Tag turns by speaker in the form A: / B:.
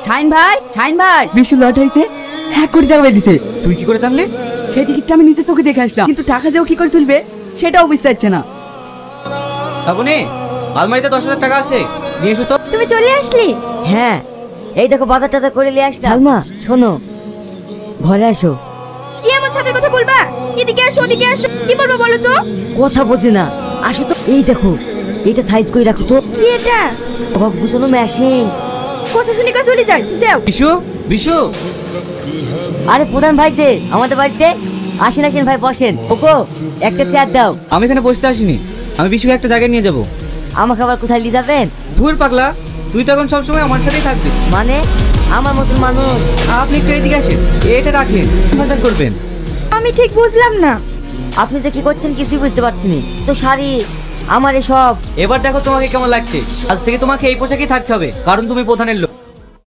A: Shine ভাই বিশ্ব লটারিতে 1 কোটি টাকা পেয়েছে।
B: তুই কি করে জানলি?
A: সেই টিকিটটা আমি নিজে চোখে দেখে আসলাম, কিন্তু টাকা যেও কি করে তুলবে সেটাও বুঝতে পারছে না।
B: শ্রাবণী, আলমারিতে 10,000 টাকা আছে, নিয়ে এসো তো।
C: তুমি চলে আসলি?
D: হ্যাঁ, এই দেখো বাজার টাজার করে নিয়ে আসছি। সালমা শোনো, ঘরে আসো।
C: কি এমন ছাতের কথা বলবা? এদিকে আসো, ওদিকে আসো, কি বলবো বলো তো?
D: কথা বোঝে না, আসো তো। এই দেখো, এটা সাইজ করে রাখো তো।
C: কি এটা?
D: ঘর গুছানো মেশিন।
C: কথা শুনে কাজ চলে যায়, দাও।
B: বিশু, বিশু।
D: আরে প্রধান ভাই যে আমাদের বাড়িতে, আসেন আসেন ভাই বসেন। ওকো একটা চেয়ার দাও।
B: আমি এখানে বসতে আসিনি, আমি বিশুকে একটা জায়গায় নিয়ে যাব।
D: আমাকে আবার কোথায় নিয়ে যাবেন?
B: ধুর পাগলা, তুই তো এখন সবসময় আমার সাথেই থাকবি।
D: মানে আমার মতন মানুষ।
B: আপনি একটু এদিকে আসেন, এটা রাখেন, বাজার করবেন।
C: আমি ঠিক বুঝলাম না।
D: আপনি যে কি করছেন কিছুই বুঝতে পারছি না তো। শাড়ি আমার এসব।
B: এবার দেখো তোমাকে কেমন লাগছে। আজ থেকে তোমাকে এই পোশাকেই থাকতে হবে, কারণ তুমি প্রধানের লোক।